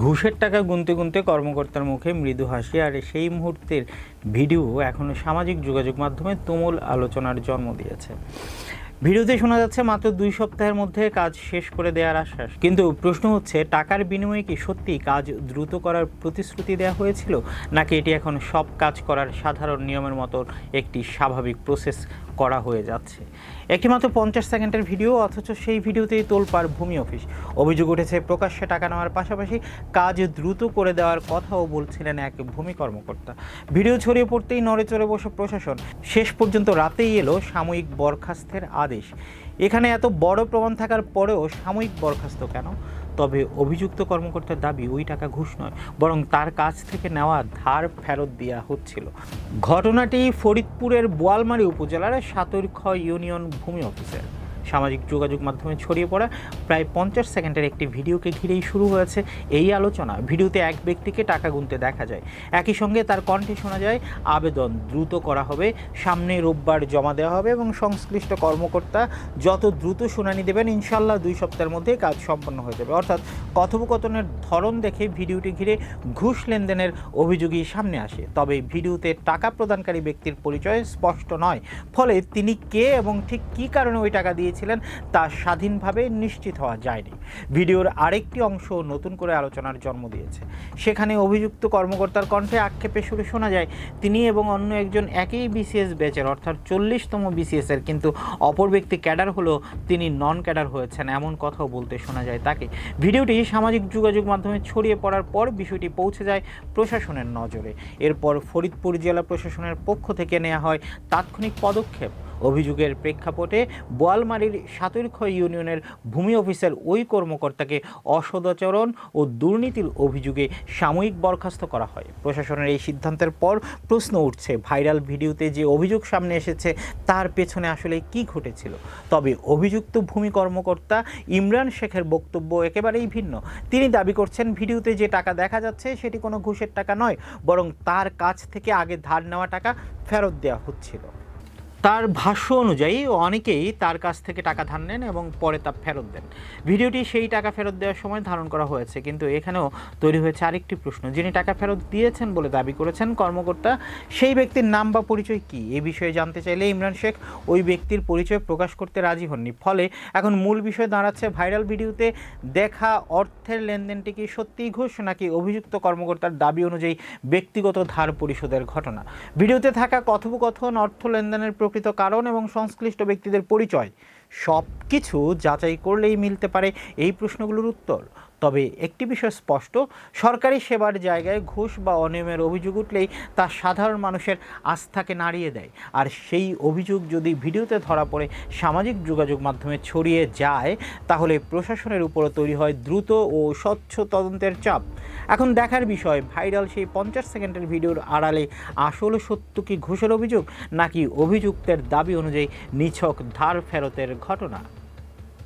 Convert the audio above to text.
ঘুষের টাকা গুনতে গুনতে কর্মকর্তার মুখে মৃদু হাসি, আর সেই মুহূর্তের ভিডিও এখনও সামাজিক যোগাযোগ মাধ্যমে তুমুল আলোচনার জন্ম দিয়েছে। ভিডিওতে শোনা যাচ্ছে মাত্র 2 সপ্তাহের মধ্যে কাজ শেষ করে দেওয়ার আশ্বাস, কিন্তু প্রশ্ন হচ্ছে টাকার বিনিময়ে কি সত্যি কাজ দ্রুত করার প্রতিশ্রুতি দেওয়া হয়েছিল, নাকি এটি এখন সব কাজ করার সাধারণ নিয়মের মতো একটি স্বাভাবিক প্রসেস করা হয়ে যাচ্ছে। একটি মাত্র 50 সেকেন্ডের ভিডিও, অথচ সেই ভিডিওতেই তোলপাড় ভূমি অফিস। অভিযোগ উঠেছে প্রকাশ্যে টাকা নেওয়ার পাশাপাশি কাজ দ্রুত করে দেওয়ার কথাও বলছিলেন এক ভূমি কর্মকর্তা। ভিডিও ছড়িয়ে পড়তেই নড়েচড়ে বসে প্রশাসন। শেষ পর্যন্ত রাতেই এলো সাময়িক বরখাস্তের আদেশ। এখানে এত বড় প্রমাণ থাকার পরেও সাময়িক বরখাস্ত কেন? তবে অভিযুক্ত কর্মকর্তার দাবি ওই টাকা ঘুষ নয়, বরং তার কাছ থেকে নেওয়া ধার ফেরত দেওয়া হচ্ছিল। ঘটনাটি ফরিদপুরের বোয়ালমারী উপজেলার সাতৈরখ ইউনিয়ন ভূমি অফিসের। সামাজিক যোগাযোগ মাধ্যমে ছড়িয়ে পড়া প্রায় 50 সেকেন্ডের একটি ভিডিওকে ঘিরেই শুরু হয়েছে এই আলোচনা। ভিডিওতে এক ব্যক্তিকে টাকা গুনতে দেখা যায়, একই সঙ্গে তার কণ্ঠে শোনা যায় আবেদন দ্রুত করা হবে, সামনে রোববার জমা দেওয়া হবে এবং সংশ্লিষ্ট কর্মকর্তা যত দ্রুত শুনানি দেবেন ইনশাল্লাহ 2 সপ্তাহের মধ্যে কাজ সম্পন্ন হয়ে যাবে। অর্থাৎ কথোপকথনের ধরন দেখে ভিডিওটি ঘিরে ঘুষ লেনদেনের অভিযোগই সামনে আসে। তবে ভিডিওতে টাকা প্রদানকারী ব্যক্তির পরিচয় স্পষ্ট নয়, ফলে তিনি কে এবং ঠিক কী কারণে ওই টাকা দিয়েছিলেন তা স্বাধীনভাবে নিশ্চিত হওয়া যায়নি। ভিডিওর আরেকটি অংশ নতুন করে আলোচনার জন্ম দিয়েছে। সেখানে অভিযুক্ত কর্মকর্তার কণ্ঠে আক্ষেপের সুরে শোনা যায় তিনি এবং অন্য একজন একই বিসিএস ব্যাচের, অর্থাৎ 40তম বিসিএস এর, কিন্তু অপর ব্যক্তি ক্যাডার হলেও তিনি নন ক্যাডার হয়েছেন, এমন কথাও বলতে শোনা যায় তাকে। ভিডিওটি সামাজিক যোগাযোগ মাধ্যমে ছড়িয়ে পড়ার পর বিষয়টি পৌঁছে যায় প্রশাসনের নজরে। এরপর ফরিদপুর জেলা প্রশাসনের পক্ষ থেকে নেওয়া হয় তাৎক্ষণিক পদক্ষেপ। অভিযোগের প্রেক্ষাপটে বোয়ালমারীর সাতৈরখ ইউনিয়নের ভূমি অফিসের ওই কর্মকর্তাকে অসদাচরণ ও দুর্নীতির অভিযোগে সাময়িক বরখাস্ত করা হয়। প্রশাসনের এই সিদ্ধান্তের পর প্রশ্ন উঠছে, ভাইরাল ভিডিওতে যে অভিযোগ সামনে এসেছে তার পেছনে আসলে কি ঘটেছিল। তবে অভিযুক্ত ভূমি কর্মকর্তা ইমরান শেখের বক্তব্য একেবারেই ভিন্ন। তিনি দাবি করছেন ভিডিওতে যে টাকা দেখা যাচ্ছে সেটি কোনো ঘুষের টাকা নয়, বরং তার কাছ থেকে আগে ধার নেওয়া টাকা ফেরত দেওয়া হচ্ছিল। তার ভাষ্য অনুযায়ী অনেকেই তার কাছ থেকে টাকা ধার নেন এবং পরে তা ফেরত দেন। ভিডিওটি সেই টাকা ফেরত দেওয়ার সময় ধারণ করা হয়েছে, কিন্তু এখানেও তৈরি হয়েছে আরেকটি প্রশ্ন। যিনি টাকা ফেরত দিয়েছেন বলে দাবি করেছেন কর্মকর্তা, সেই ব্যক্তির নাম বা পরিচয় কি? এ বিষয়ে জানতে চাইলে ইমরান শেখ ওই ব্যক্তির পরিচয় প্রকাশ করতে রাজি হননি। ফলে এখন মূল বিষয় দাঁড়াচ্ছে ভাইরাল ভিডিওতে দেখা অর্থের লেনদেনটি কি সত্যিই ঘুষ, নাকি অভিযুক্ত কর্মকর্তার দাবি অনুযায়ী ব্যক্তিগত ধার পরিশোধের ঘটনা। ভিডিওতে থাকা কথোপকথন, অর্থ লেনদেনের প্রকৃত কারণ এবং সংশ্লিষ্ট ব্যক্তিদের পরিচয় সব কিছু যাচাই করলেই মিলতে পারে এই প্রশ্নগুলোর উত্তর। তবে একটি বিষয় স্পষ্ট, সরকারি সেবার জায়গায় ঘুষ বা অনিয়মের অভিযোগ উঠলেই তা সাধারণ মানুষের আস্থাকে নাড়িয়ে দেয়। আর সেই অভিযোগ যদি ভিডিওতে ধরা পড়ে সামাজিক যোগাযোগ মাধ্যমে ছড়িয়ে যায়, তাহলে প্রশাসনের উপরও তৈরি হয় দ্রুত ও স্বচ্ছ তদন্তের চাপ। এখন দেখার বিষয়, ভাইরাল সেই 50 সেকেন্ডের ভিডিওর আড়ালে আসলে সত্য কি ঘুষের অভিযোগ, নাকি অভিযুক্তের দাবি অনুযায়ী নিছক ধার ফেরতের ঘটনা।